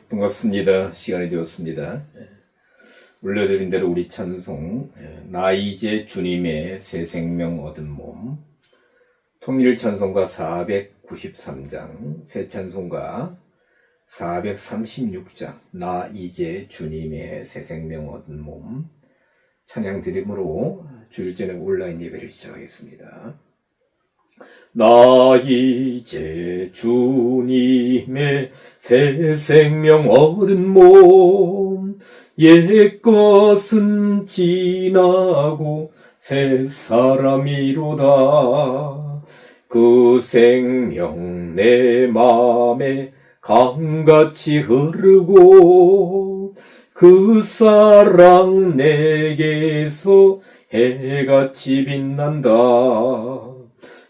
반갑습니다. 시간이 되었습니다. 올려드린 대로 우리 찬송 나 이제 주님의 새 생명 얻은 몸, 통일 찬송가 493장, 새 찬송가 436장 나 이제 주님의 새 생명 얻은 몸 찬양 드림으로 주일저녁 온라인 예배를 시작하겠습니다. 나 이제 주님의 새 생명 얻은 몸, 옛것은 지나고 새 사람이로다. 그 생명 내 맘에 강같이 흐르고 그 사랑 내게서 해같이 빛난다.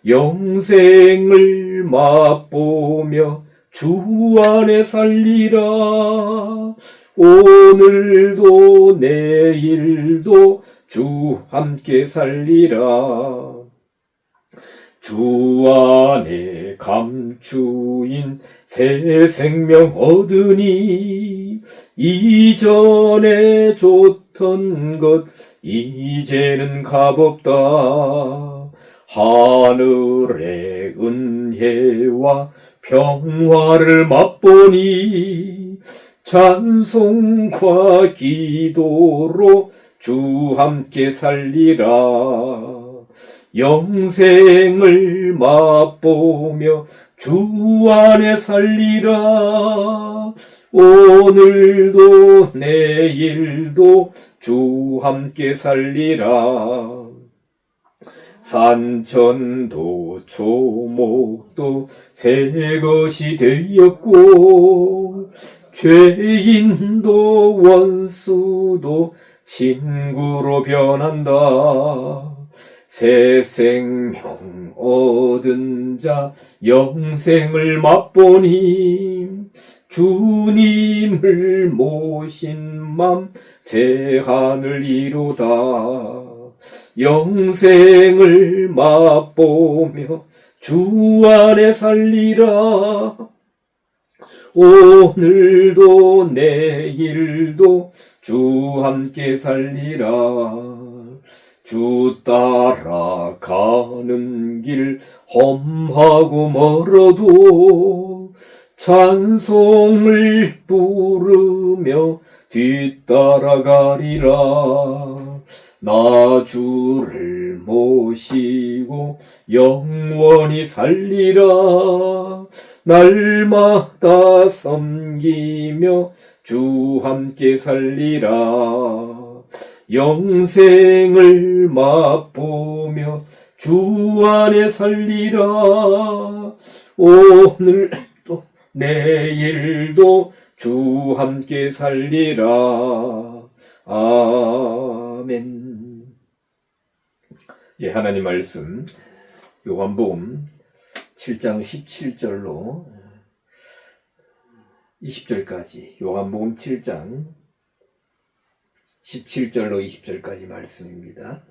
영생을 맛보며 주 안에 살리라. 오늘도 내일도 주 함께 살리라. 주 안에 감추인 새 생명 얻으니 이전에 줬던 것 이제는 값없다. 하늘의 은혜와 평화를 맛보니 찬송과 기도로 주 함께 살리라. 영생을 맛보며 주 안에 살리라. 오늘도 내일도 주 함께 살리라. 산천도 초목도 새 것이 되었고 죄인도 원수도 친구로 변한다. 새 생명 얻은 자 영생을 맛보니 주님을 모신 맘 새 하늘 이루다. 영생을 맛보며 주 안에 살리라. 오늘도 내일도 주 함께 살리라. 주 따라가는 길 험하고 멀어도 찬송을 부르며 뒤따라가리라. 나 주를 모시고 영원히 살리라. 날마다 섬기며 주 함께 살리라. 영생을 맛보며 주 안에 살리라. 오늘도 내일도 주 함께 살리라. 아멘. 예, 하나님 말씀 요한복음 7장 17절로 20절까지 요한복음 7장 17절로 20절까지 말씀입니다.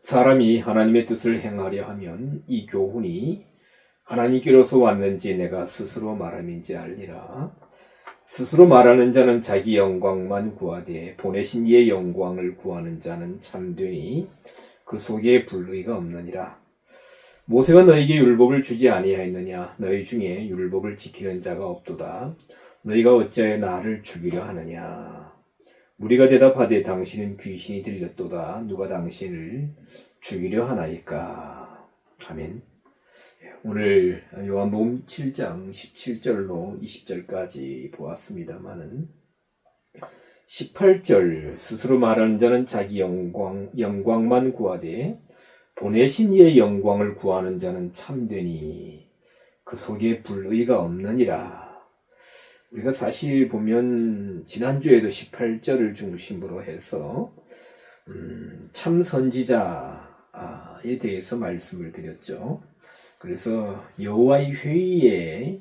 사람이 하나님의 뜻을 행하려 하면 이 교훈이 하나님께로서 왔는지 내가 스스로 말함인지 알리라. 스스로 말하는 자는 자기 영광만 구하되 보내신 이의 영광을 구하는 자는 참되니 그 속에 불의가 없느니라. 모세가 너희에게 율법을 주지 아니하였느냐? 너희 중에 율법을 지키는 자가 없도다. 너희가 어찌하여 나를 죽이려 하느냐? 무리가 대답하되 당신은 귀신이 들렸도다. 누가 당신을 죽이려 하나이까? 아멘. 오늘 요한복음 7장 17절로 20절까지 보았습니다마는 18절 스스로 말하는 자는 자기 영광만 구하되 보내신 이의 영광을 구하는 자는 참되니 그 속에 불의가 없느니라. 우리가 사실 보면 지난주에도 18절을 중심으로 해서 참 선지자에 대해서 말씀을 드렸죠. 그래서 여호와의 회의에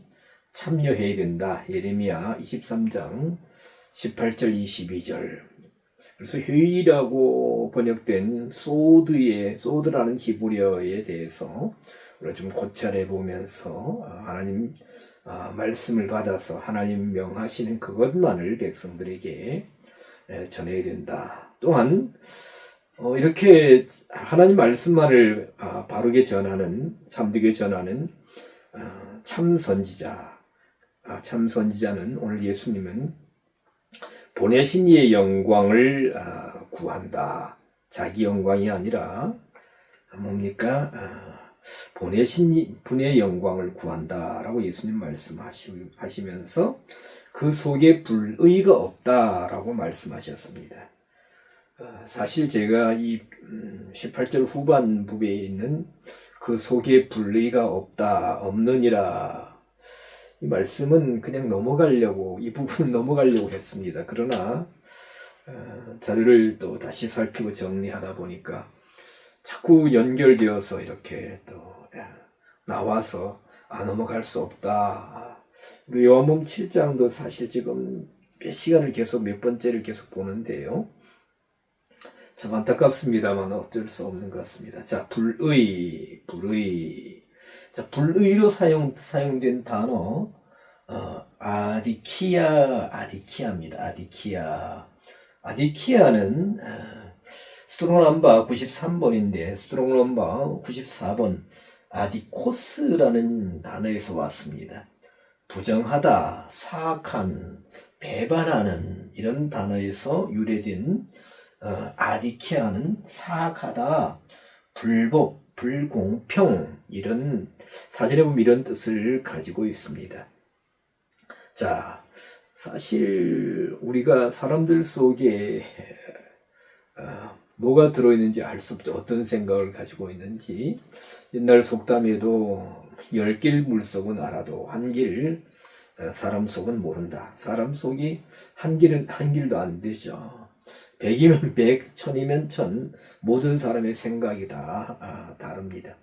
참여해야 된다. 예레미야 23장 18절 22절. 그래서 회의라고 번역된 소드라는 히브리어에 대해서 좀 고찰해 보면서 하나님 말씀을 받아서 하나님 명하시는 그것만을 백성들에게 전해야 된다. 또한 이렇게 하나님 말씀만을 바르게 전하는, 참되게 전하는 참 선지자, 참 선지자는 오늘 예수님은 보내신 이의 영광을 구한다. 자기 영광이 아니라 뭡니까? 보내신 분의 영광을 구한다라고 예수님 말씀하시면서 그 속에 불의가 없다라고 말씀하셨습니다. 사실 제가 이 18절 후반부에 있는 그 속에 불의가 없느니라, 이 말씀은 그냥 넘어가려고, 이 부분은 넘어가려고 했습니다. 그러나 자료를 또 다시 살피고 정리하다 보니까 자꾸 연결되어서 이렇게 또 나와서 넘어갈 수 없다. 우리 요한복음 7장도 사실 지금 몇 번째를 계속 보는데요. 참 안타깝습니다만 어쩔 수 없는 것 같습니다. 자, 불의. 자, 불의로 사용된 단어, 아디키아입니다. 아디키아는 스트롱 넘버 93번인데, 스트롱 넘버 94번, 아디코스라는 단어에서 왔습니다. 부정하다, 사악한, 배반하는, 이런 단어에서 유래된 아디키아는 사악하다, 불법, 불공평, 이런, 사전에 보면 이런 뜻을 가지고 있습니다. 자, 사실 우리가 사람들 속에 뭐가 들어있는지 알 수 없죠. 어떤 생각을 가지고 있는지. 옛날 속담에도 10길 물속은 알아도 사람 속은 모른다. 사람 속이 한 길도 안 되죠. 100이면 100, 1000이면 1000, 모든 사람의 생각이 다 다릅니다.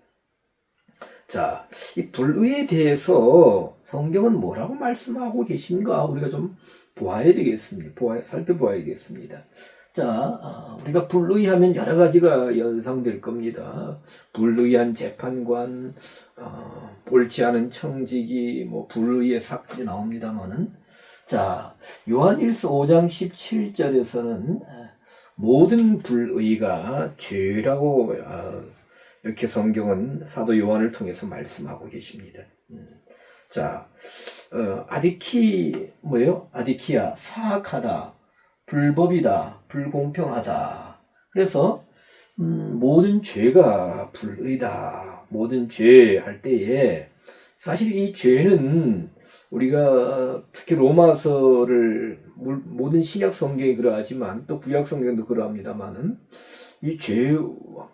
자, 이 불의에 대해서 성경은 뭐라고 말씀하고 계신가 우리가 좀 살펴보아야 되겠습니다. 자, 우리가 불의하면 여러 가지가 연상될 겁니다. 불의한 재판관, 옳지 않은 청지기, 불의의 삭제 나옵니다만은, 자, 요한일서 5장 17절에서는 모든 불의가 죄라고 이렇게 성경은 사도 요한을 통해서 말씀하고 계십니다. 자, 아디키아, 사악하다, 불법이다, 불공평하다. 그래서 모든 죄가 불의다. 모든 죄 할 때에 사실 이 죄는 우리가 특히 로마서를 모든 신약 성경이 그러하지만 또 구약 성경도 그러합니다만은 이 죄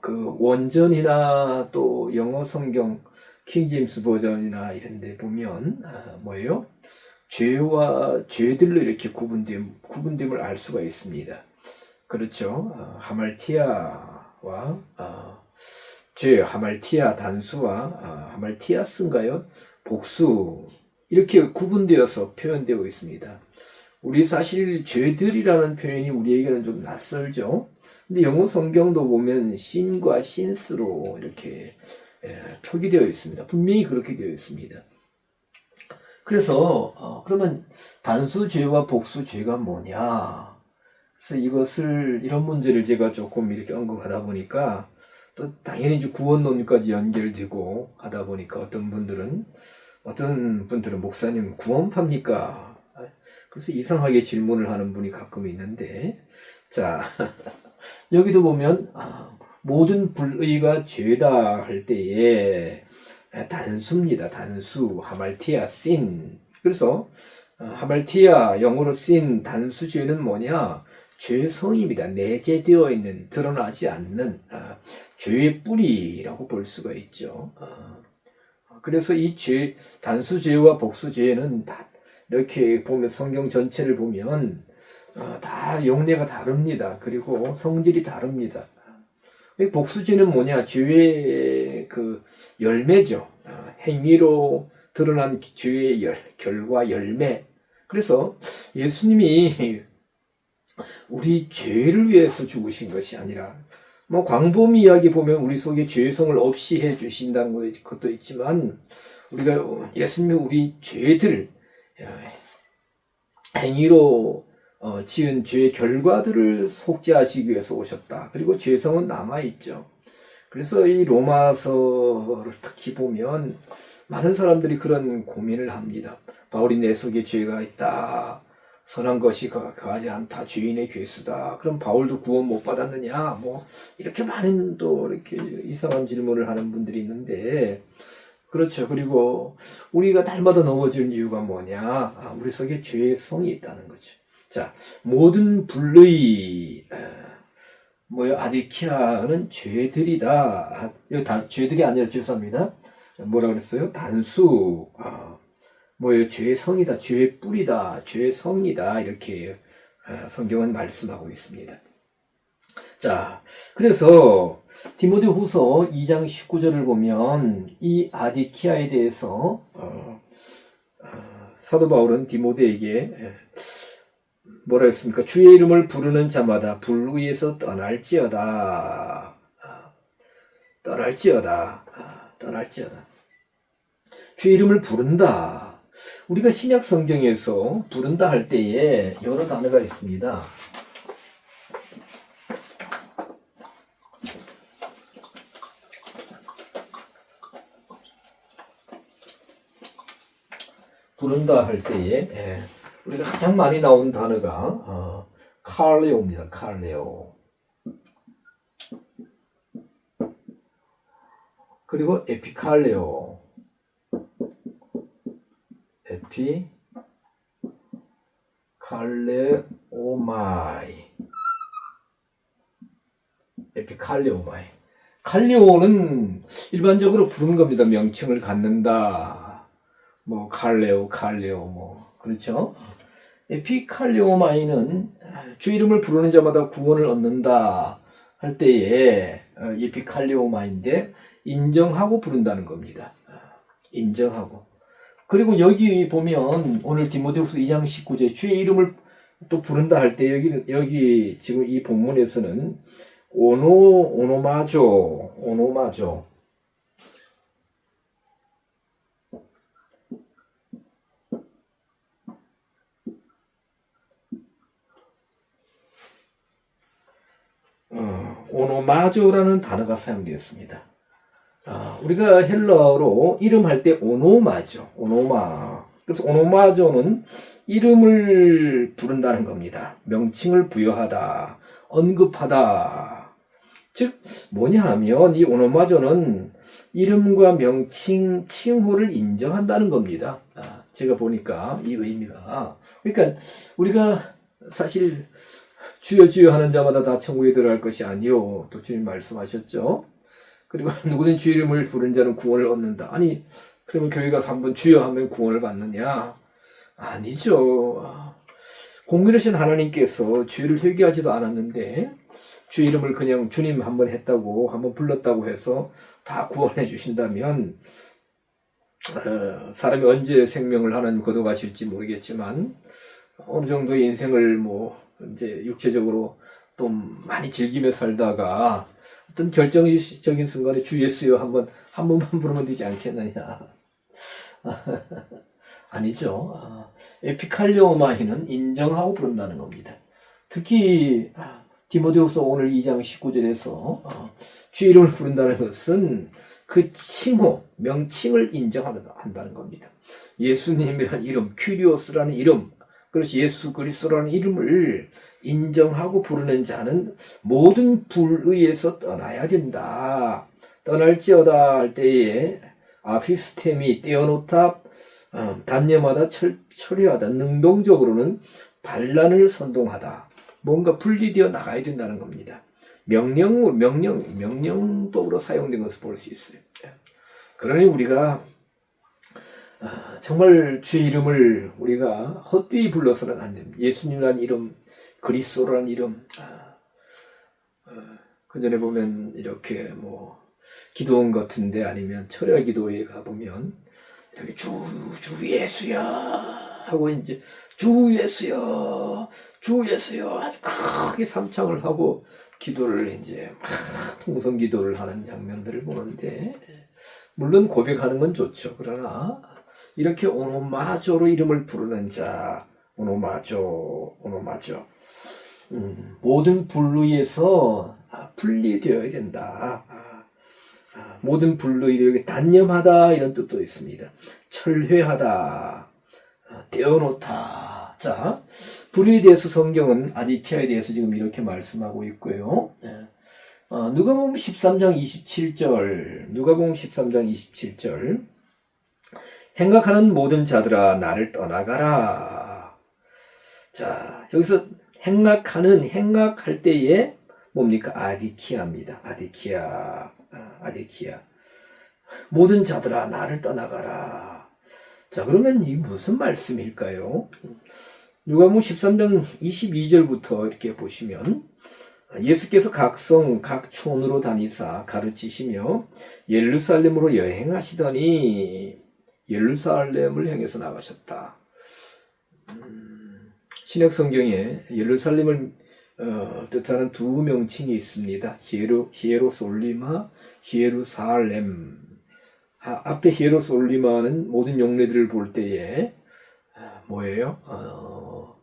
그 원전이나 또 영어 성경 킹제임스 버전이나 이런 데 보면 죄와 죄들로 이렇게 구분됨을 알 수가 있습니다. 그렇죠. 하말티아와 하말티아 단수와 하말티아스인가요? 복수, 이렇게 구분되어서 표현되고 있습니다. 우리 사실 죄들이라는 표현이 우리에게는 좀 낯설죠. 근데 영어 성경도 보면 신과 신스로 이렇게 표기되어 있습니다. 분명히 그렇게 되어 있습니다. 그래서 그러면 단수죄와 복수죄가 뭐냐? 그래서 이런 문제를 제가 조금 이렇게 언급하다 보니까 또 당연히 이제 구원론까지 연결되고 하다 보니까 어떤 분들은 목사님 구원파입니까? 그래서 이상하게 질문을 하는 분이 가끔 있는데, 자, 여기도 보면 모든 불의가 죄다 할 때에 단수입니다. 단수, 하말티아, sin. 그래서 하말티아, 영어로 sin, 단수죄는 뭐냐? 죄성입니다. 내재되어 있는, 드러나지 않는 죄의 뿌리라고 볼 수가 있죠. 그래서 이 단수죄와 복수죄는 다 이렇게 보면 성경 전체를 보면 다 용례가 다릅니다. 그리고 성질이 다릅니다. 복수죄는 뭐냐? 죄의 그 열매죠. 행위로 드러난 죄의 결과 열매. 그래서 예수님이 우리 죄를 위해서 죽으신 것이 아니라 뭐 광범 이야기 보면 우리 속에 죄성을 없이 해 주신다는 것도 있지만 우리가 예수님이 우리 죄들 행위로 지은 죄의 결과들을 속죄하시기 위해서 오셨다. 그리고 죄성은 남아있죠. 그래서 이 로마서를 특히 보면 많은 사람들이 그런 고민을 합니다. 바울이 내 속에 죄가 있다. 선한 것이 거하지 않다. 죄인의 괴수다. 그럼 바울도 구원 못 받았느냐? 뭐 이렇게 많은 또 이렇게 이상한 질문을 하는 분들이 있는데 그렇죠. 그리고 우리가 날마다 넘어질 이유가 뭐냐? 우리 속에 죄의 성이 있다는 거죠. 자, 모든 불의 아디키아는 죄들이다. 여기 다 죄들이 아니라 죄송합니다. 뭐라 그랬어요? 단수 죄의 성이다, 죄의 뿌리다, 죄의 성이다 이렇게 성경은 말씀하고 있습니다. 자, 그래서 디모데후서 2장 19절을 보면 이 아디키아에 대해서 사도 바울은 디모데에게 뭐라 했습니까? 주의 이름을 부르는 자마다 불의에서 떠날지어다. 주의 이름을 부른다. 우리가 신약 성경에서 부른다 할 때에 여러 단어가 있습니다. 부른다 할 때에 우리가 가장 많이 나온 단어가 칼레오입니다. 칼레오. 그리고 에피칼레오. 에피칼레오마이. 칼레오는 일반적으로 부르는 겁니다. 명칭을 갖는다. 칼레오, 그렇죠? 에피칼레오마이는 주 이름을 부르는 자마다 구원을 얻는다 할 때에 에피칼레오마인데 인정하고 부른다는 겁니다. 인정하고. 그리고 여기 보면 오늘 디모데후서 2장 19절 주의 이름을 또 부른다 할 때 여기 지금 이 본문에서는 오노마조 오노마조라는 단어가 사용되었습니다. 우리가 헬라어로 이름 할 때 오노마죠. 그래서 오노마조는 이름을 부른다는 겁니다. 명칭을 부여하다, 언급하다. 즉 뭐냐 하면 이 오노마조는 이름과 명칭, 칭호를 인정한다는 겁니다. 제가 보니까 이 의미가 그러니까 우리가 사실 주여 주여 하는 자마다 다 천국에 들어갈 것이 아니요. 또 주님 말씀하셨죠. 그리고 누구든 주 이름을 부른 자는 구원을 얻는다. 아니 그러면 교회 가서 한번 주여 하면 구원을 받느냐? 아니죠. 공의로우신 하나님께서 죄를 회개하지도 않았는데 주 이름을 그냥 주님 한번 했다고 한번 불렀다고 해서 다 구원해 주신다면 사람이 언제 생명을 하나님 거둬가실지 모르겠지만 어느 정도의 인생을 이제 육체적으로 또 많이 즐기며 살다가 어떤 결정적인 순간에 주 예수여 한 번만 부르면 되지 않겠느냐. 아니죠. 에피칼레오마이는 인정하고 부른다는 겁니다. 특히 디모데후서 오늘 2장 19절에서 주 이름을 부른다는 것은 그 칭호, 명칭을 인정한다는 겁니다. 예수님이라는 이름, 큐리오스라는 이름, 그렇지 예수 그리스도라는 이름을 인정하고 부르는 자는 모든 불의에서 떠나야 된다. 떠날지어다 할 때에 아피스템이 떼어놓다, 단념하다, 처리하다, 능동적으로는 반란을 선동하다. 뭔가 분리되어 나가야 된다는 겁니다. 명령법으로 사용된 것을 볼 수 있어요. 그러니 우리가 정말 주의 이름을 우리가 헛되이 불러서는 안 됩니다. 예수님이라는 이름, 그리스도라는 이름. 그 전에 보면 이렇게 기도원 같은데 아니면 철야 기도에 가보면 이렇게 주 예수여 하고 이제 주 예수여 아주 크게 삼창을 하고 기도를 이제 막 통성 기도를 하는 장면들을 보는데, 물론 고백하는 건 좋죠. 그러나 이렇게 오노마조로 이름을 부르는 자, 오노마조, 모든 불의에서 분리되어야 된다. 모든 불의를 단념하다 이런 뜻도 있습니다. 철회하다, 떼어놓다. 자, 불의에 대해서 성경은 아디키아에 대해서 지금 이렇게 말씀하고 있고요. 누가복음 13장 27절, 누가복음 13장 27절, 행각하는 모든 자들아 나를 떠나가라. 자, 여기서 행각할 때에 뭡니까? 아디키아입니다. 아디키아. 모든 자들아 나를 떠나가라. 자, 그러면 이 무슨 말씀일까요? 누가복음 13장 22절부터 이렇게 보시면, 예수께서 각 성, 각 촌으로 다니사 가르치시며 예루살렘으로 여행하시더니 예루살렘을 향해서 나가셨다. 신약 성경에 예루살렘을 뜻하는 두 명칭이 있습니다. 히에로솔리마, 히에루살렘. 앞에 히에로솔리마는 모든 용례들을 볼 때에 뭐예요?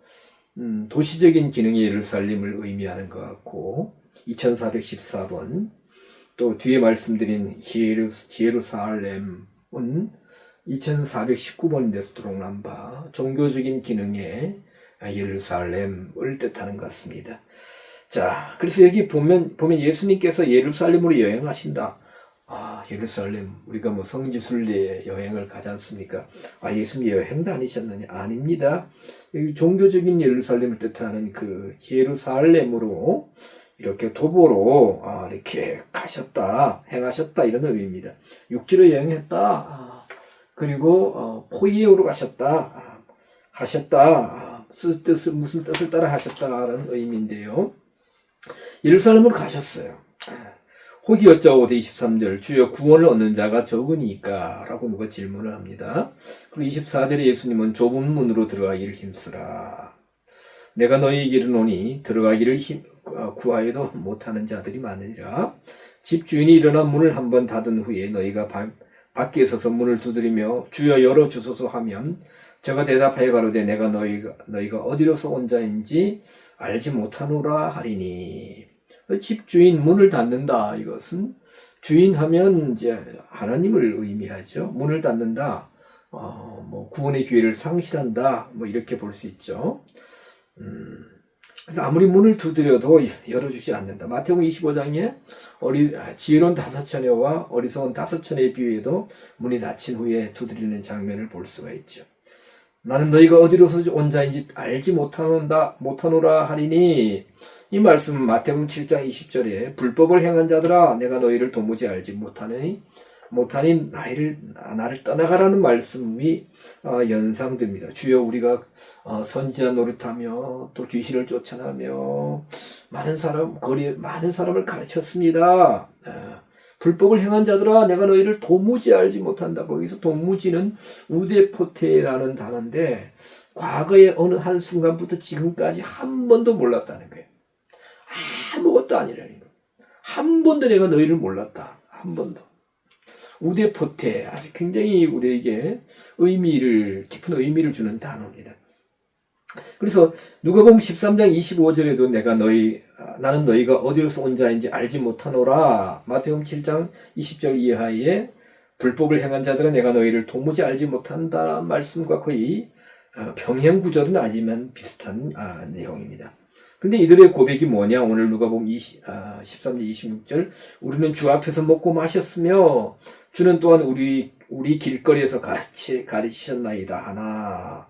도시적인 기능의 예루살렘을 의미하는 것 같고, 2414번 또 뒤에 말씀드린 히에루살렘은 2419번인데서 들어오는 바 종교적인 기능의 예루살렘을 뜻하는 것 같습니다. 자, 그래서 여기 보면 예수님께서 예루살렘으로 여행하신다. 예루살렘, 우리가 뭐 성지순례 여행을 가지 않습니까? 예수님 여행 다니셨느냐? 아닙니다. 여기 종교적인 예루살렘을 뜻하는 그 예루살렘으로 이렇게 도보로 이렇게 가셨다, 행하셨다 이런 의미입니다. 육지로 여행했다. 그리고 포이에오로 가셨다, 하셨다. 무슨 뜻을 따라 하셨다라는 의미인데요. 예루살렘으로 가셨어요. 혹이 여짜오되 23절, 주여 구원을 얻는 자가 적으니까 라고 누가 질문을 합니다. 그리고 24절에 예수님은 좁은 문으로 들어가기를 힘쓰라. 내가 너희에게 이르노니 들어가기를 구하여도 못하는 자들이 많으리라. 집주인이 일어나 문을 한번 닫은 후에 너희가 밖에 서서 문을 두드리며 주여 열어주소서 하면 저가 대답하여 가로되 내가 너희가 어디로서 온 자인지 알지 못하노라 하리니. 집주인 문을 닫는다. 이것은 주인하면 이제 하나님을 의미하죠. 문을 닫는다. 뭐 구원의 기회를 상실한다. 뭐 이렇게 볼 수 있죠. 그래서 아무리 문을 두드려도 열어주지 않는다. 마태복음 25장에 지혜로운 5처녀와 어리석은 5처녀에 비유해도 문이 닫힌 후에 두드리는 장면을 볼 수가 있죠. 나는 너희가 어디로서 온 자인지 알지 못하노라 하리니. 이 말씀 마태복음 7장 20절에 불법을 행한 자들아 내가 너희를 도무지 알지 못하니 나를 떠나가라는 말씀이 연상됩니다. 주여 우리가 선지자 노릇하며 또 귀신을 쫓아내며 많은 사람을 가르쳤습니다. 불법을 행한 자들아 내가 너희를 도무지 알지 못한다. 거기서 도무지는 우데포테라는 단어인데 과거의 어느 한순간부터 지금까지 한 번도 몰랐다는 거예요. 아무것도 아니라는 거예요. 한 번도 내가 너희를 몰랐다. 한 번도. 우데포테, 아주 굉장히 우리에게 깊은 의미를 주는 단어입니다. 그래서 누가복음 13장 25절에도 나는 너희가 어디로서 온 자인지 알지 못하노라. 마태복음 7장 20절 이하에 불법을 행한 자들은 내가 너희를 도무지 알지 못한다는 말씀과 거의 병행 구절은 아니지만 비슷한 내용입니다. 근데 이들의 고백이 뭐냐? 오늘 누가복음 13장 26절, 우리는 주 앞에서 먹고 마셨으며 주는 또한 우리 길거리에서 가르치셨나이다 하나.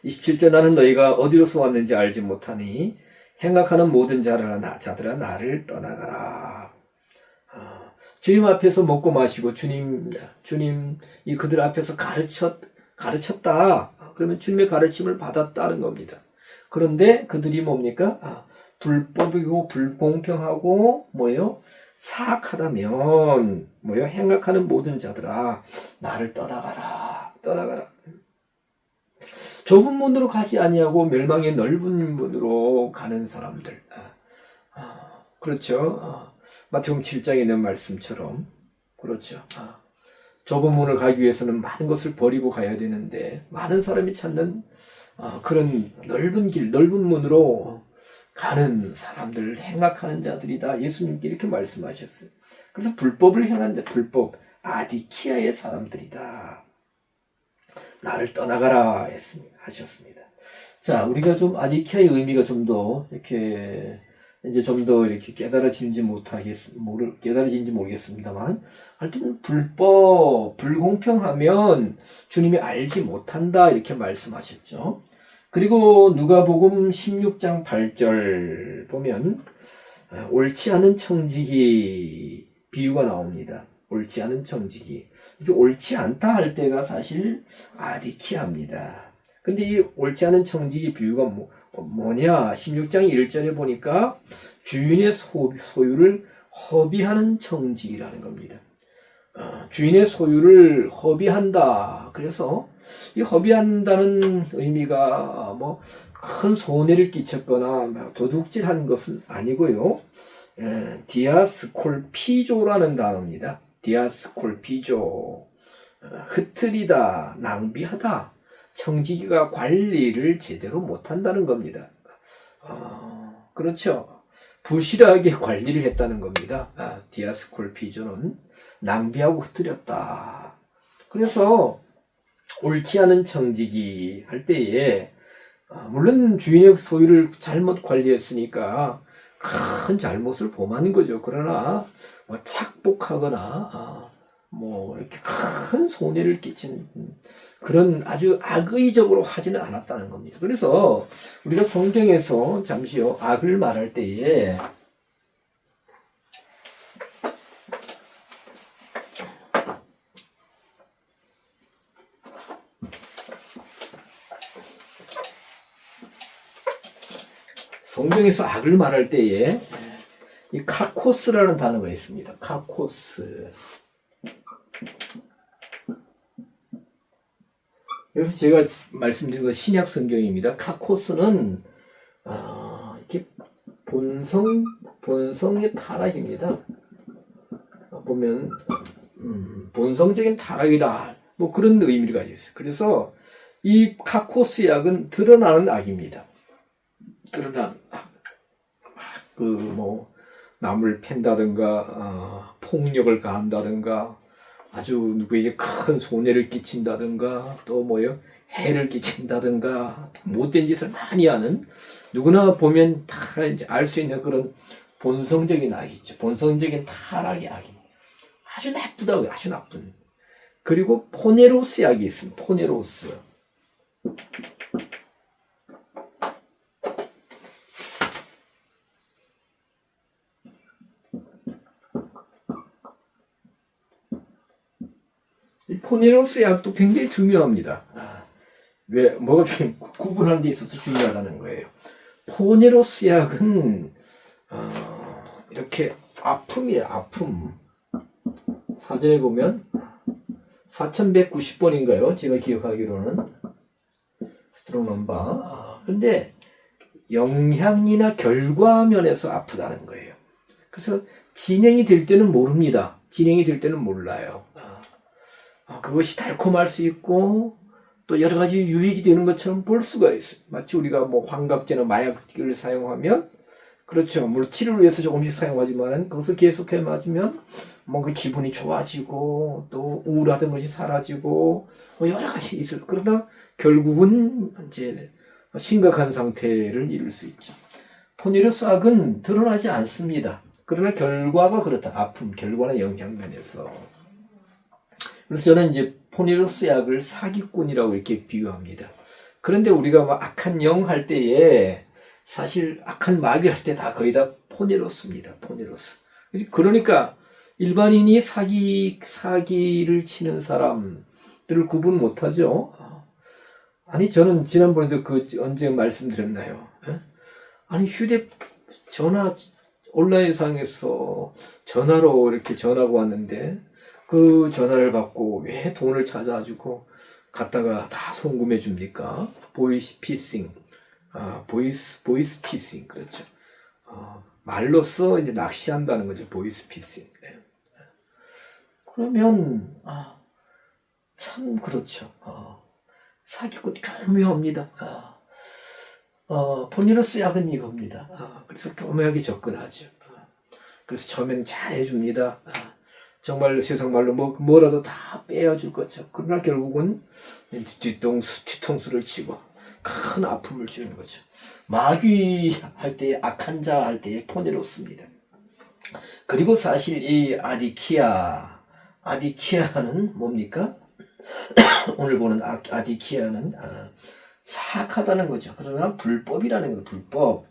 27절, 나는 너희가 어디로서 왔는지 알지 못하니 행악하는 모든 자들아 나를 떠나가라. 주님 앞에서 먹고 마시고 주님이 그들 앞에서 가르쳤다. 그러면 주님의 가르침을 받았다는 겁니다. 그런데 그들이 뭡니까? 불법이고 불공평하고 사악하다면 행악하는 모든 자들아 나를 떠나가라. 좁은 문으로 가지 아니하고 멸망의 넓은 문으로 가는 사람들. 그렇죠. 마태복음 7장에 있는 말씀처럼 그렇죠. 좁은 문을 가기 위해서는 많은 것을 버리고 가야 되는데 많은 사람이 찾는 그런 넓은 길, 넓은 문으로 가는 사람들, 행악하는 자들이다. 예수님께 이렇게 말씀하셨어요. 그래서 불법을 행한 자, 불법, 아디키아의 사람들이다. 나를 떠나가라 하셨습니다. 자, 우리가 좀 아디키아의 의미가 좀 더 이렇게 이제 좀 더 이렇게 깨달아지는지 모르겠습니다만, 하여튼 불법, 불공평하면 주님이 알지 못한다 이렇게 말씀하셨죠. 그리고 누가복음 16장 8절 보면 옳지 않은 청지기 비유가 나옵니다. 옳지 않은 청지기. 이게 옳지 않다 할 때가 사실 아디키아입니다. 근데 이 옳지 않은 청지기 비유가 뭐냐? 16장 1절에 보니까 주인의 소유를 허비하는 청지기라는 겁니다. 주인의 소유를 허비한다. 그래서 이 허비한다는 의미가 큰 손해를 끼쳤거나 도둑질한 것은 아니고요. 디아스콜피조라는 단어입니다. 디아스콜피조. 흐트리다, 낭비하다. 청지기가 관리를 제대로 못한다는 겁니다. 그렇죠. 부실하게 관리를 했다는 겁니다. 디아스콜피조는 낭비하고 흐트렸다. 그래서 옳지 않은 청지기 할 때에 물론 주인의 소유를 잘못 관리했으니까 큰 잘못을 범하는 거죠. 그러나 착복하거나 이렇게 큰 손해를 끼친 그런 아주 악의적으로 하지는 않았다는 겁니다. 그래서 우리가 성경에서 잠시요 악을 말할 때에 이 카코스라는 단어가 있습니다. 카코스. 여기서 제가 말씀드린 건 신약 성경입니다. 카코스는 이렇게 본성의 타락입니다. 보면 본성적인 타락이다. 그런 의미를 가지고 있어요. 그래서 이 카코스 악은 드러나는 악입니다. 드러난 악. 남을 팬다든가 폭력을 가한다든가 아주 누구에게 큰 손해를 끼친다든가 또 해를 끼친다든가 못된 짓을 많이 하는 누구나 보면 다 이제 알 수 있는 그런 본성적인 악이죠. 본성적인 타락의 악입니다. 아주 나쁘다고요. 아주 나쁜. 그리고 포네로스 악이 있습니다. 포네로스. 이 포네로스 약도 굉장히 중요합니다. 뭐가 구분하는 데 있어서 중요하다는 거예요. 포네로스 약은 이렇게 아픔이에요. 아픔. 사전에 보면 4190번인가요? 제가 기억하기로는 스트롱 넘버. 근데 영향이나 결과 면에서 아프다는 거예요. 그래서 진행이 될 때는 모릅니다. 진행이 될 때는 몰라요. 그것이 달콤할 수 있고 또 여러 가지 유익이 되는 것처럼 볼 수가 있어요. 마치 우리가 환각제나 마약을 사용하면 그렇죠. 물론 치료를 위해서 조금씩 사용하지만 그것을 계속해 맞으면 뭔가 기분이 좋아지고 또 우울하던 것이 사라지고 여러 가지 있어요. 그러나 결국은 이제 심각한 상태를 이룰 수 있죠. 포네로스 악은 드러나지 않습니다. 그러나 결과가 그렇다. 아픔, 결과나 영향면에서. 그래서 저는 이제 포네로스 약을 사기꾼이라고 이렇게 비유합니다. 그런데 우리가 악한 영 할 때에 사실 악한 마귀 할 때 다 거의 다 포네로스입니다. 포네로스. 그러니까 일반인이 사기를 치는 사람들을 구분 못하죠. 아니 저는 지난번에도 언제 말씀드렸나요? 아니 온라인상에서 전화로 이렇게 전화가 왔는데 그 전화를 받고 왜 돈을 찾아주고 갖다가 다 송금해 줍니까? 보이스 피싱, 그렇죠. 말로써 이제 낚시한다는 거죠. 보이스피싱. 그러면 참 그렇죠. 사기꾼 교묘합니다. 포니러스 약은 이겁니다. 그래서 교묘하게 접근하죠. 그래서 처음엔 잘해줍니다. 정말 세상 말로 뭐라도 다 빼어줄 거죠. 그러나 결국은 뒤통수를 치고 큰 아픔을 주는 거죠. 마귀 할 때, 악한 자 할 때의 포니러스입니다. 그리고 사실 이 아디키아는 뭡니까? 오늘 보는 아디키아는 사악하다는 거죠. 그러나 불법이라는 거죠. 불법.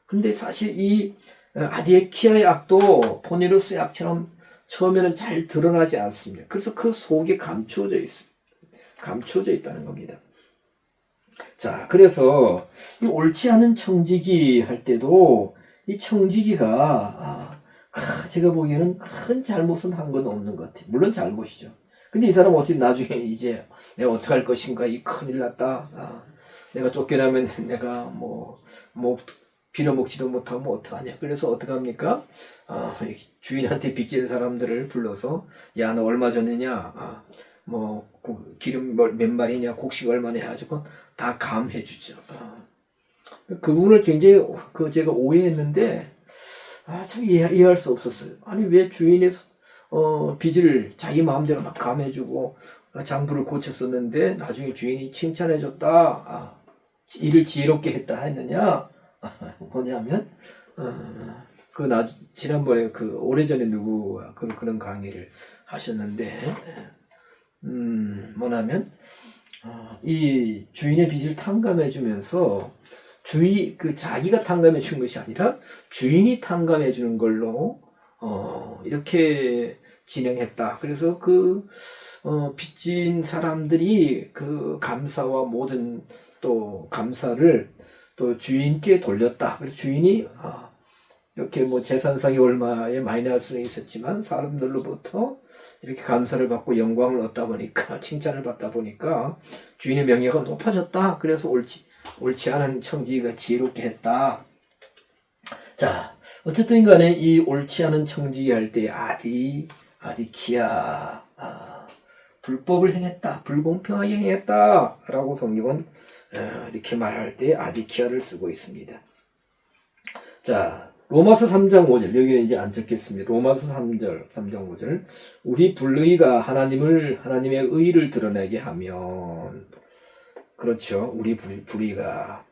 그런데 사실 이 아디키아의 악도 포니러스의 악처럼 처음에는 잘 드러나지 않습니다. 그래서 그 속에 감추어져 있습니다. 감추어져 있다는 겁니다. 자, 그래서 이 옳지 않은 청지기 할 때도 이 청지기가 제가 보기에는 큰 잘못은 한 건 없는 것 같아요. 물론 잘못이죠. 근데 이 사람은 어찌 나중에 이제 내가 어떻게 할 것인가, 이 큰일 났다. 내가 쫓겨나면 내가 뭐 빌어먹지도 못하면 어떡하냐. 그래서 어떻게 합니까? 주인한테 빚진 사람들을 불러서, 야, 너 얼마 줬느냐? 기름 몇 마리냐? 곡식 얼마냐? 해가지고 다 감해주죠. 그 부분을 굉장히 제가 오해했는데, 참 이해할 수 없었어요. 아니, 왜 주인의 빚을 자기 마음대로 막 감해주고, 장부를 고쳤었는데, 나중에 주인이 칭찬해줬다. 일을 지혜롭게 했다 했느냐? 뭐냐면, 지난번에 오래전에 누구가 그런 강의를 하셨는데, 뭐냐면, 이 주인의 빚을 탕감해주면서, 자기가 탕감해준 것이 아니라, 주인이 탕감해주는 걸로, 이렇게 진행했다. 그래서 빚진 사람들이 감사와 모든 또 감사를 또 주인께 돌렸다. 그래서 주인이 이렇게 재산상이 얼마의 마이너스가 있었지만 사람들로부터 이렇게 감사를 받고 영광을 얻다 보니까, 칭찬을 받다 보니까 주인의 명예가 높아졌다. 그래서 옳지 않은 청지기가 지혜롭게 했다. 자, 어쨌든 간에 이 옳지 않은 청지기 할 때 아디키아, 불법을 행했다, 불공평하게 행했다 라고 성경은 이렇게 말할 때 아디키아를 쓰고 있습니다. 자, 로마서 3장 5절, 여기는 이제 안 적겠습니다. 로마서 3장 5절. 우리 불의가 하나님의 의를 드러내게 하면, 그렇죠. 우리 불의가,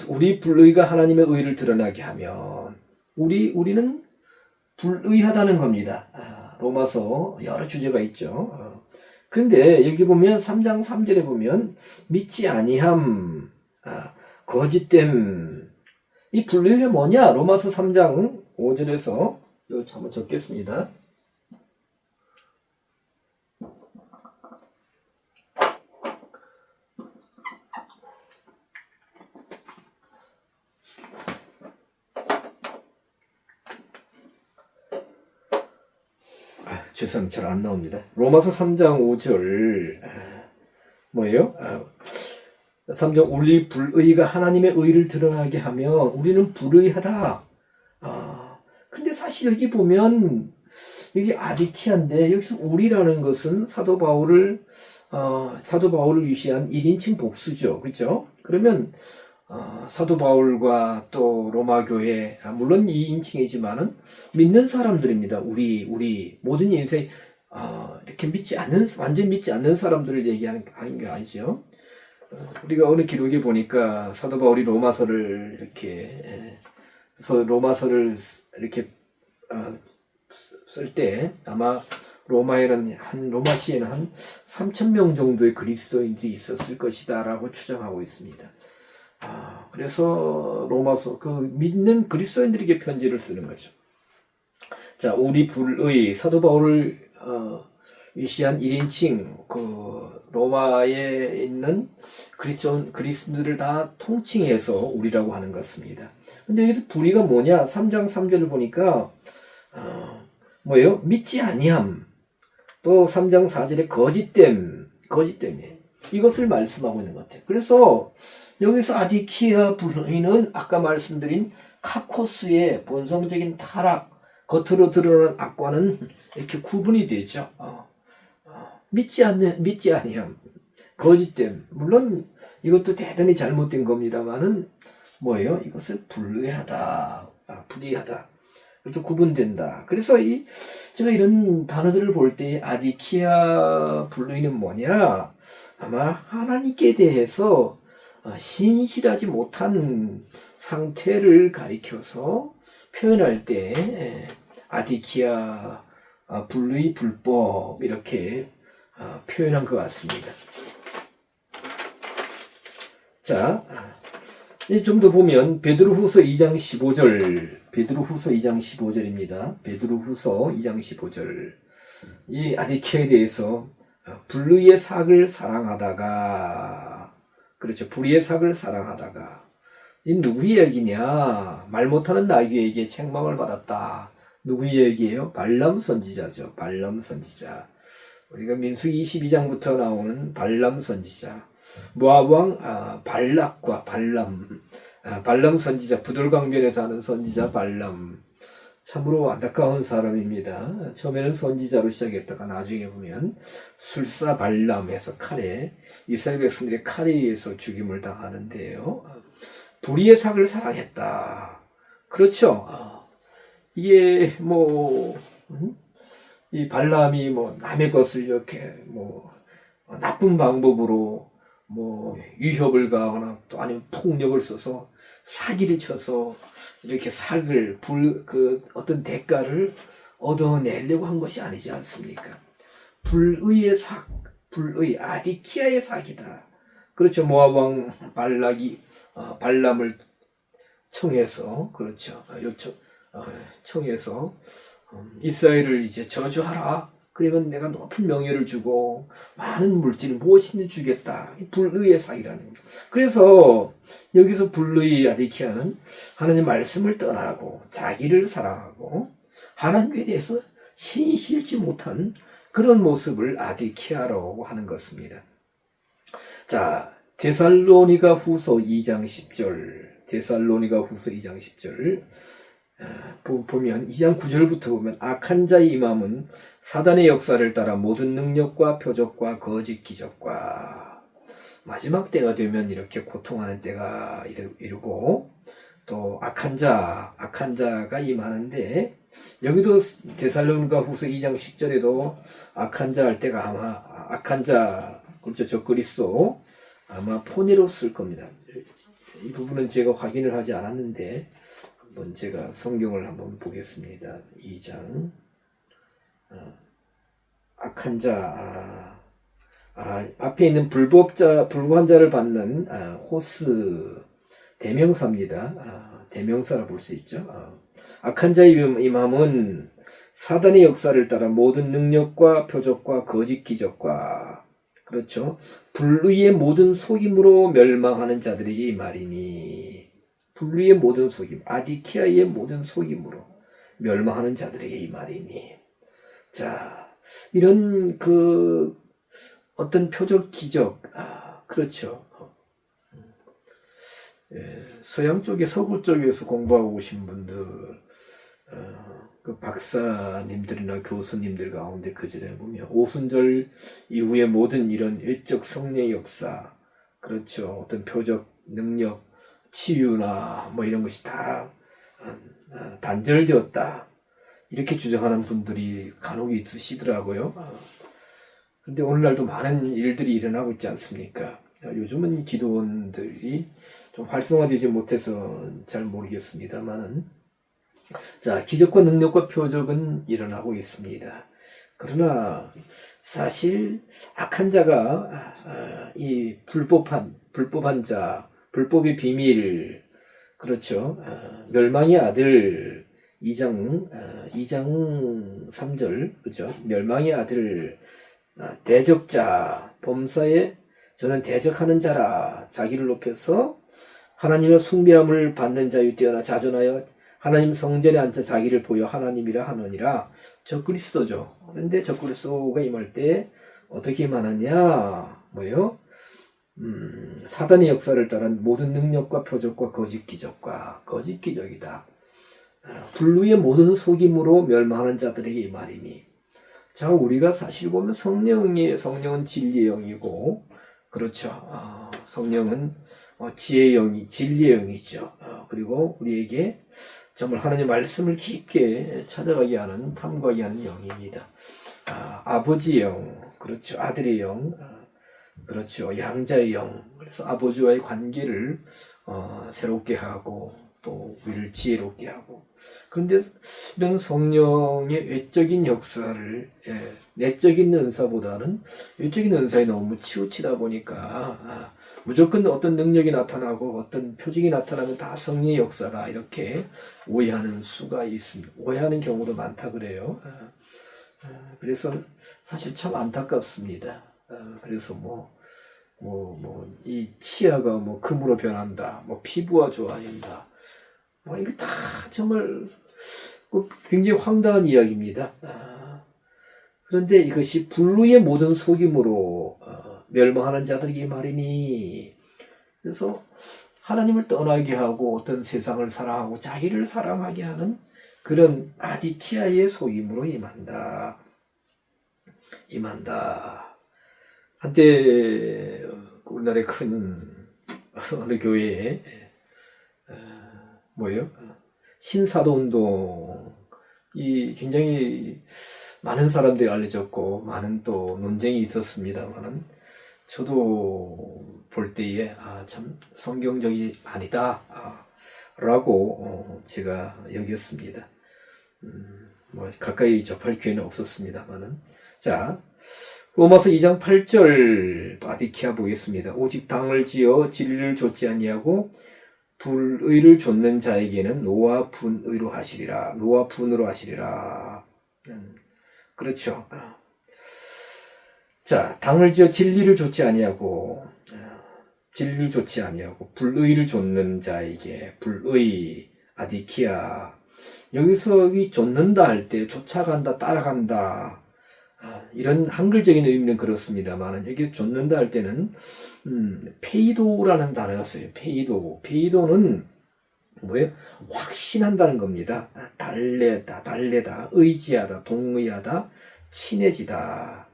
우리 불의가 하나님의 의를 드러나게 하면, 우리는 불의하다는 겁니다. 로마서 여러 주제가 있죠. 그런데 여기 보면 3장 3절에 보면, 믿지 아니함, 거짓됨, 이 불의가 뭐냐? 로마서 3장 5절에서 이거 한번 적겠습니다. 죄송합니다. 잘 안 나옵니다. 로마서 3장 5절 뭐예요? 3장 우리 불의가 하나님의 의를 드러나게 하면 우리는 불의하다. 근데 사실 여기 보면 여기 아디키아인데 여기서 우리라는 것은 사도 바울을 위시한 1인칭 복수죠. 그렇죠? 그러면 사도 바울과 또 로마 교회, 물론 2인칭이지만은 믿는 사람들입니다. 우리 모든 인생 이렇게 완전 믿지 않는 사람들을 얘기하는 게 아니죠. 우리가 어느 기록에 보니까 사도 바울이 로마서를 이렇게 쓸 때 아마 로마시에는 한 3,000명 정도의 그리스도인들이 있었을 것이다라고 추정하고 있습니다. 그래서 로마서 믿는 그리스도인들에게 편지를 쓰는 거죠. 자, 우리 불의 사도 바울을 위시한 1인칭 로마에 있는 그리스도인들을 다 통칭해서 우리라고 하는 것 같습니다. 근데 여기서 불의가 뭐냐? 3장 3절을 보니까 뭐예요? 믿지 아니함. 또 3장 4절에 거짓됨이에요. 이것을 말씀하고 있는 것 같아요. 그래서 여기서 아디키아 불의는 아까 말씀드린 카코스의 본성적인 타락, 겉으로 드러나는 악과는 이렇게 구분이 되죠. 믿지 아니함, 거짓됨. 물론 이것도 대단히 잘못된 겁니다만은 뭐예요? 이것을 불의하다, 불의하다. 그래서 구분된다. 그래서 제가 이런 단어들을 볼 때 아디키아 불의는 뭐냐? 아마 하나님께 대해서 신실하지 못한 상태를 가리켜서 표현할 때 아디키아 불의 불법 이렇게 표현한 것 같습니다. 자, 좀 더 보면 베드로후서 2장 15절, 베드로후서 2장 15절입니다. 베드로후서 2장 15절. 이 아디키아에 대해서 불의의 삭을 사랑하다가, 그렇죠, 불의의 삭을 사랑하다가, 이 누구의 얘기냐? 말 못하는 나귀에게 책망을 받았다. 누구의 얘기예요? 발람 선지자죠. 발람 선지자. 우리가 민수기 22장부터 나오는 발람 선지자. 모압 왕 발락과 발람, 발람 선지자, 부들강변에 사는 선지자 발람. 참으로 안타까운 사람입니다. 처음에는 선지자로 시작했다가 나중에 보면 술사 발람해서 칼에, 이스라엘 백성들의 칼에 의해서 죽임을 당하는데요. 불의의 삭을 사랑했다. 그렇죠. 이게 이 발람이 남의 것을 이렇게 나쁜 방법으로 위협을 가하거나 또 아니면 폭력을 써서 사기를 쳐서 이렇게 삭을 어떤 대가를 얻어내려고 한 것이 아니지 않습니까? 불의의 삭, 불의 아디키아의 삭이다. 그렇죠. 모압 왕 발람을 청해서, 그렇죠, 청해서 이스라엘을 이제 저주하라. 그러면 내가 높은 명예를 주고 많은 물질 무엇이든 주겠다. 불의의 삭이라는 겁니다. 그래서 여기서 불의 아디키아는 하나님 말씀을 떠나고 자기를 사랑하고 하나님에 대해서 신실지 못한 그런 모습을 아디키아라고 하는 것입니다. 자, 데살로니가 후서 2장 10절, 데살로니가 후서 2장 10절 보면 2장 9절부터 보면 악한 자의 임함은 사단의 역사를 따라 모든 능력과 표적과 거짓 기적과, 마지막 때가 되면 이렇게 고통하는 때가 이르고 또 악한 자가 임하는데, 여기도 데살로니가 후서 2장 10절에도 악한 자 할 때가 아마 악한 자, 그렇죠, 적그리스도 아마 포니로 쓸 겁니다. 이 부분은 제가 확인을 하지 않았는데 한번 제가 성경을 한번 보겠습니다. 2장 악한 자, 앞에 있는 불법한 자를 받는 호스 대명사입니다. 대명사라 볼 수 있죠. 악한 자의 임함은 사단의 역사를 따라 모든 능력과 표적과 거짓 기적과, 그렇죠, 불의의 모든 속임으로 멸망하는 자들에게 이 말이니, 불의의 모든 속임, 아디키아의 모든 속임으로 멸망하는 자들에게 이 말이니. 자, 이런 어떤 표적 기적, 그렇죠. 서양 쪽에, 서구 쪽에서 공부하고 오신 분들, 그 박사님들이나 교수님들 가운데 그 절에 보면 오순절 이후에 모든 이런 외적 성령의 역사, 그렇죠, 어떤 표적 능력, 치유나 이런 것이 다 단절되었다, 이렇게 주장하는 분들이 간혹 있으시더라고요. 그런데 오늘날도 많은 일들이 일어나고 있지 않습니까? 요즘은 기도원들이 좀 활성화되지 못해서 잘 모르겠습니다만은, 자, 기적과 능력과 표적은 일어나고 있습니다. 그러나 사실 악한 자가 이 불법한 자, 불법의 비밀, 그렇죠, 멸망의 아들, 2장 3절, 그렇죠, 멸망의 아들, 대적자, 범사에 저는 대적하는 자라, 자기를 높여서 하나님의 숭배함을 받는 자유 뛰어나 자존하여 하나님 성전에 앉아 자기를 보여 하나님이라 하느니라. 적그리스도죠. 그런데 적그리스도가 임할 때 어떻게 임하느냐? 뭐예요? 사단의 역사를 따른 모든 능력과 표적과 거짓 기적과 거짓 기적이다. 불의의 모든 속임으로 멸망하는 자들에게 이 말이니. 자, 우리가 사실 보면 성령은 진리의 영이고, 그렇죠. 성령은 지혜의 영이, 진리의 영이죠. 그리고 우리에게 정말 하나님의 말씀을 깊게 찾아가게 하는, 탐구하게 하는 영입니다. 아버지의 영, 그렇죠. 아들의 영, 그렇죠. 양자의 영. 그래서 아버지와의 관계를 새롭게 하고, 또 우리를 지혜롭게 하고. 그런데 이런 성령의 외적인 역사를 내적인 은사보다는 외적인 은사에 너무 치우치다 보니까 무조건 어떤 능력이 나타나고 어떤 표징이 나타나면 다 성령의 역사다 이렇게 오해하는 수가 있습니다. 오해하는 경우도 많다 그래요. 그래서 사실 참 안타깝습니다. 그래서 이 치아가 금으로 변한다, 피부가 좋아진다. 이거 다 정말 굉장히 황당한 이야기입니다. 그런데 이것이 불의의 모든 속임으로 멸망하는 자들에게 말이니. 그래서 하나님을 떠나게 하고 어떤 세상을 사랑하고 자기를 사랑하게 하는 그런 아디키아의 속임으로 임한다. 한때 우리나라의 큰 어느 교회에 신사도운동이 굉장히 많은 사람들이 알려졌고 많은 또 논쟁이 있었습니다만은 저도 볼 때에 참 성경적이 아니다 라고 제가 여겼습니다. 가까이 접할 기회는 없었습니다만은. 자, 로마서 2장 8절 아디키아 보겠습니다. 오직 당을 지어 진리를 좇지 아니하고 불의를 좇는 자에게는 노와 분으로 하시리라. 그렇죠. 자, 당을 지어 진리를 좇지 아니하고 불의를 좇는 자에게 불의 아디키아. 여기서 이 좇는다 할 때 쫓아간다, 따라간다 이런 한글적인 의미는 그렇습니다만 여기 좇는다 할 때는 페이도라는 단어가 써요. 페이도는 뭐예요? 확신한다는 겁니다. 달래다, 의지하다, 동의하다, 친해지다.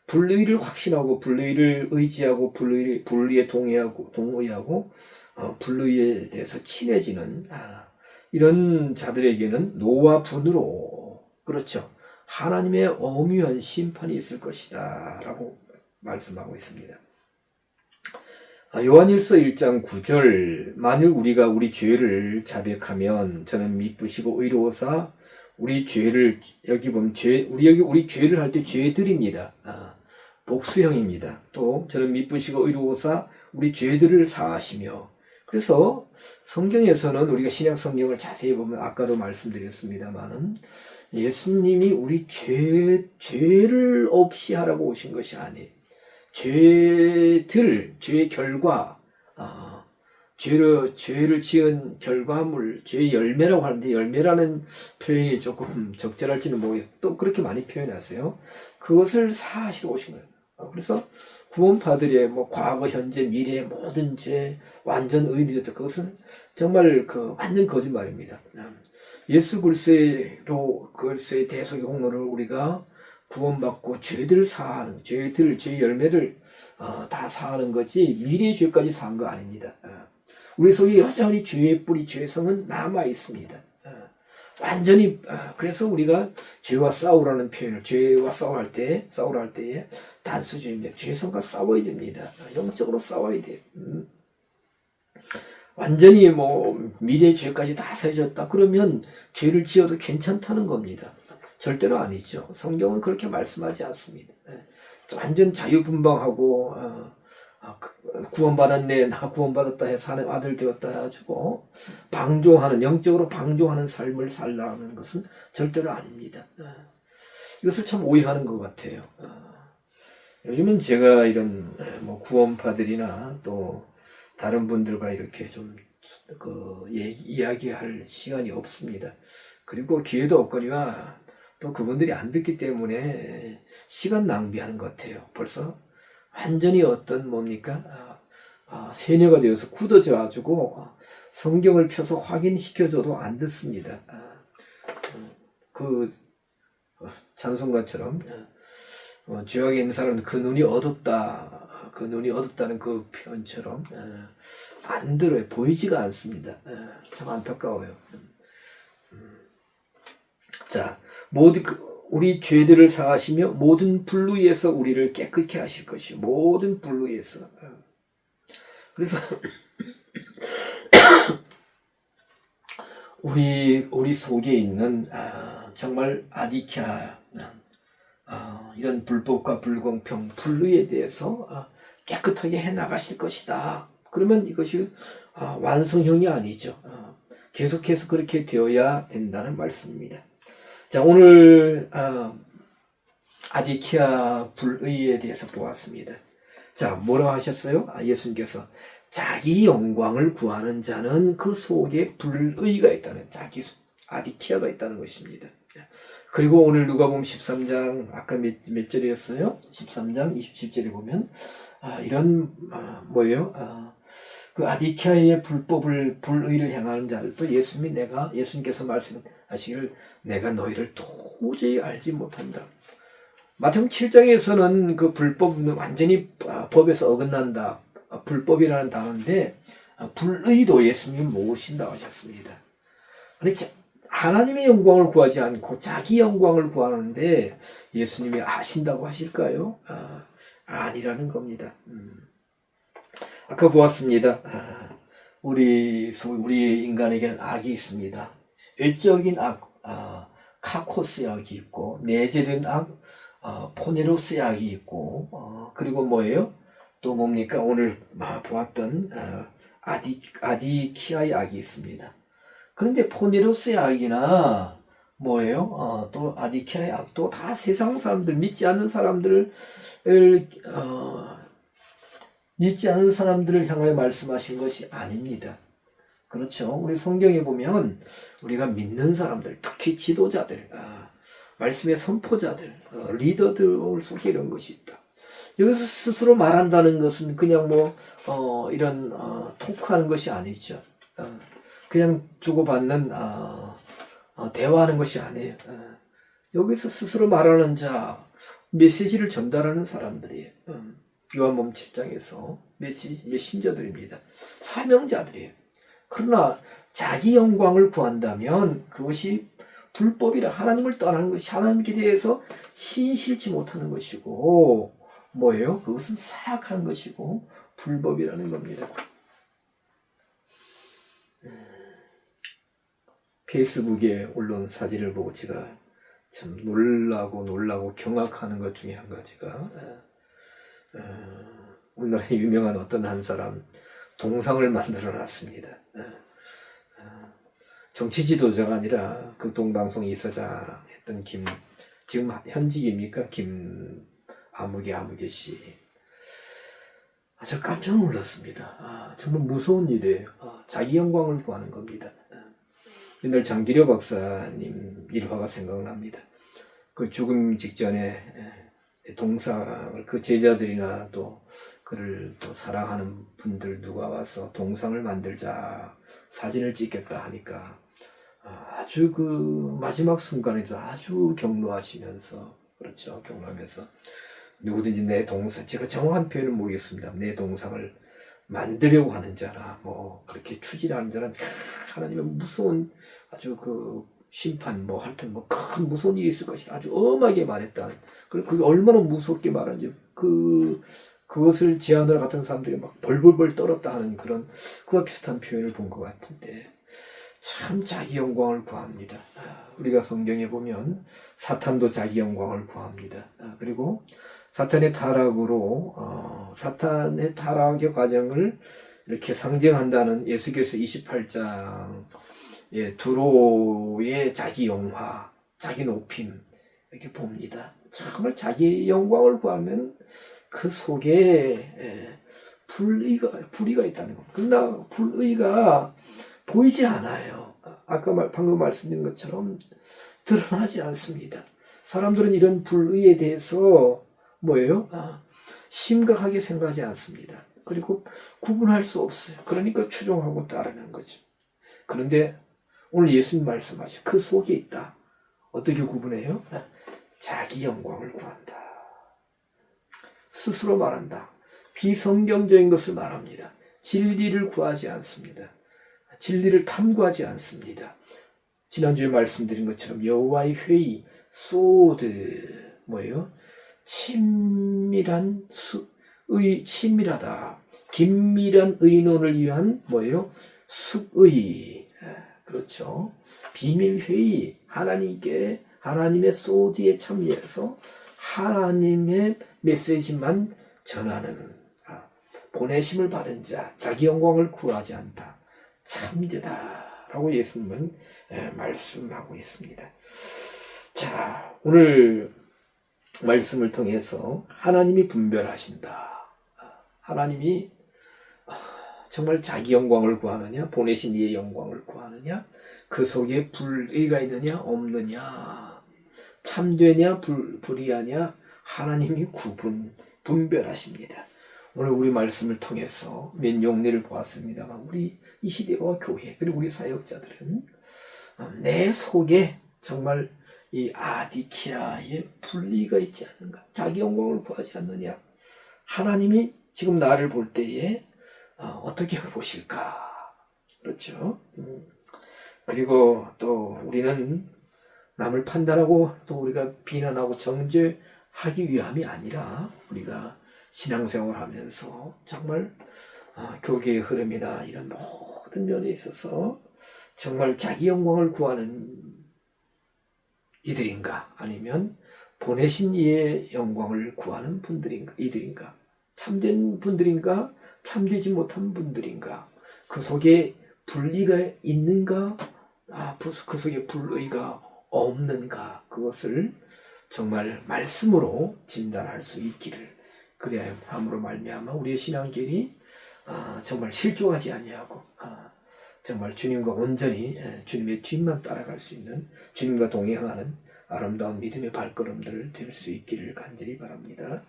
불의를 확신하고 불의를 의지하고 불의에 동의하고 불의에 대해서 친해지는 이런 자들에게는 노와 분으로, 그렇죠, 하나님의 엄유한 심판이 있을 것이다 라고 말씀하고 있습니다. 요한일서 1장 9절 만일 우리가 우리 죄를 자백하면 저는 미쁘시고 의로우사 우리 죄를, 여기 보면 우리 죄를 할 때 죄들입니다. 복수형입니다. 또 저는 미쁘시고 의로우사 우리 죄들을 사하시며. 그래서 성경에서는 우리가 신약 성경을 자세히 보면 아까도 말씀드렸습니다만은 예수님이 우리 죄를 없이 하라고 오신 것이 아니에요. 죄의 결과, 죄를 지은 결과물, 죄의 열매라고 하는데, 열매라는 표현이 조금 적절할지는 모르겠어요. 또 그렇게 많이 표현하세요. 그것을 사하시러 오신 거예요. 그래서 구원파들의 과거, 현재, 미래의 모든 죄, 완전 의인이 됐다. 그것은 정말 완전 거짓말입니다. 예수 그리스도의 대속의 공로를 우리가 구원받고 죄의 열매를 다 사하는 거지 미래의 죄까지 사한 거 아닙니다. 우리 속에 여전히 죄의 뿌리, 죄성은 남아 있습니다. 완전히. 그래서 우리가 죄와 싸우라는 표현을, 죄와 싸우라 할 때에 단수죄입니다. 죄성과 싸워야 됩니다. 영적으로 싸워야 돼요. 완전히 미래의 죄까지 다 사해졌다 그러면 죄를 지어도 괜찮다는 겁니다. 절대로 아니죠. 성경은 그렇게 말씀하지 않습니다. 완전 자유분방하고 구원받았네, 나 구원받았다 해서 하나님 아들 되었다 해가지고 영적으로 방종하는 삶을 살라는 것은 절대로 아닙니다. 이것을 참 오해하는 것 같아요. 요즘은 제가 이런 구원파들이나 또 다른 분들과 이렇게 좀 이야기할 시간이 없습니다. 그리고 기회도 없거니와 또 그분들이 안 듣기 때문에 시간 낭비하는 것 같아요. 벌써 완전히 어떤 뭡니까? 세뇌가 되어서 굳어져 가지고 성경을 펴서 확인시켜줘도 안 듣습니다. 그 찬송가처럼 죄악에 있는 사람은 그 눈이 어둡다. 그 눈이 어둡다는 그 표현처럼 안 들어요. 보이지가 않습니다. 참 안타까워요. 자, 우리 죄들을 사하시며 모든 불의에서 우리를 깨끗게 하실 것이요. 모든 불의에서. 그래서 우리 속에 있는 정말 아디키아 이런 불법과 불공평, 불의에 대해서 깨끗하게 해나가실 것이다. 그러면 이것이 완성형이 아니죠. 계속해서 그렇게 되어야 된다는 말씀입니다. 자, 오늘 아디키아 불의에 대해서 보았습니다. 자, 뭐라고 하셨어요? 예수님께서 자기 영광을 구하는 자는 그 속에 불의가 있다는, 아디키아가 있다는 것입니다. 그리고 오늘 누가복음 13장 아까 몇 절이었어요? 13장 27절에 보면 이런 뭐예요? 그 아디키아의 불의를 행하는 자들도 예수님께서 말씀하시기를 내가 너희를 도저히 알지 못한다. 마태복음 7장에서는 그 불법은 완전히 법에서 어긋난다. 불법이라는 단어인데 불의도 예수님이 모으신다고 하셨습니다. 아니, 하나님의 영광을 구하지 않고 자기 영광을 구하는데 예수님이 아신다고 하실까요? 아니라는 겁니다. 아까 보았습니다. 우리 인간에게는 악이 있습니다. 일적인 악, 카코스 악이 있고, 내재된 악, 포네로스 악이 있고, 그리고 뭐예요? 또 뭡니까? 오늘 보았던 아디키아의 악이 있습니다. 그런데 포네로스의 악이나 뭐예요? 또 아디키아의 악도 다 세상 사람들, 믿지 않는 사람들을 향하여 말씀하신 것이 아닙니다. 그렇죠. 우리 성경에 보면 우리가 믿는 사람들, 특히 지도자들, 말씀의 선포자들, 리더들 속에 이런 것이 있다. 여기서 스스로 말한다는 것은 그냥 이런 토크하는 것이 아니죠. 그냥 주고받는 대화하는 것이 아니에요. 여기서 스스로 말하는 자, 메시지를 전달하는 사람들이에요. 요한복음 7장에서 메신저들입니다. 사명자들이에요. 그러나 자기 영광을 구한다면 그것이 불법이라 하나님을 떠나는 것이 하나님께 대해서 신실치 못하는 것이고 뭐예요? 그것은 사악한 것이고 불법이라는 겁니다. 페이스북에 올라온 사진을 보고 제가 참 놀라고 경악하는 것 중에 한 가지가 우리나라에 유명한 어떤 한 사람 동상을 만들어 놨습니다. 정치 지도자가 아니라 극동방송 이사장 했던 지금 현직입니까? 아무개 씨. 저 깜짝 놀랐습니다. 정말 무서운 일이에요. 자기 영광을 구하는 겁니다. 옛날 장기려 박사님 일화가 생각납니다. 그 죽음 직전에 동상을 그 제자들이나 또 그를 또 사랑하는 분들 누가 와서 동상을 만들자 사진을 찍겠다 하니까 아주 그 마지막 순간에도 아주 격노하시면서 그렇죠. 격노하면서 누구든지 내 동상, 제가 정확한 표현은 모르겠습니다. 내 동상을 만들려고 하는 자나 그렇게 추진하는 자는 하나님의 무서운 아주 그 심판 하여튼 큰 무서운 일이 있을 것이다. 아주 엄하게 말했다. 그리고 그게 얼마나 무섭게 말하는지 그것을 제안하러 같은 사람들이 막 벌벌벌 떨었다 하는 그와 비슷한 표현을 본 것 같은데 참 자기 영광을 구합니다. 우리가 성경에 보면 사탄도 자기 영광을 구합니다. 그리고 사탄의 타락의 과정을 이렇게 상징한다는 에스겔서 28장 두로의 자기 영화, 자기 높임 이렇게 봅니다. 정말 자기 영광을 구하면 그 속에 불의가 있다는 겁니다. 그러나 불의가 보이지 않아요. 방금 말씀드린 것처럼 드러나지 않습니다. 사람들은 이런 불의에 대해서 뭐예요? 심각하게 생각하지 않습니다. 그리고 구분할 수 없어요. 그러니까 추종하고 따르는 거죠. 그런데 오늘 예수님 말씀하셔. 그 속에 있다. 어떻게 구분해요? 자기 영광을 구한다. 스스로 말한다. 비성경적인 것을 말합니다. 진리를 구하지 않습니다. 진리를 탐구하지 않습니다. 지난주에 말씀드린 것처럼 여호와의 회의, 소드, 뭐예요? 친밀한 친밀하다. 긴밀한 의논을 위한 뭐예요? 숙의. 그렇죠. 비밀 회의, 하나님의 소드에 참여해서 하나님의 메시지만 전하는 보내심을 받은 자, 자기 영광을 구하지 않다. 참되다라고 예수님은 말씀하고 있습니다. 자, 오늘 말씀을 통해서 하나님이 분별하신다. 하나님이 정말 자기 영광을 구하느냐, 보내신 이의 영광을 구하느냐, 그 속에 불의가 있느냐, 없느냐, 참되냐, 불의하냐, 하나님이 분별하십니다. 오늘 우리 말씀을 통해서 몇 용례를 보았습니다만, 우리 이 시대와 교회, 그리고 우리 사역자들은 내 속에 정말 이 아디키아의 불의가 있지 않는가, 자기 영광을 구하지 않느냐, 하나님이 지금 나를 볼 때에 어떻게 보실까? 그렇죠. 그리고 또 우리는 남을 판단하고 또 우리가 비난하고 정죄하기 위함이 아니라 우리가 신앙생활을 하면서 정말 교계의 흐름이나 이런 모든 면에 있어서 정말 자기 영광을 구하는 이들인가, 아니면 보내신 이의 영광을 구하는 이들인가, 참된 분들인가, 참되지 못한 분들인가, 그 속에 불의가 있는가, 그 속에 불의가 없는가, 그것을 정말 말씀으로 진단할 수 있기를, 그래야 함으로 말미암아 우리의 신앙길이 정말 실족하지 아니하고 정말 주님과 온전히 주님의 뒤만 따라갈 수 있는, 주님과 동행하는 아름다운 믿음의 발걸음들 될 수 있기를 간절히 바랍니다.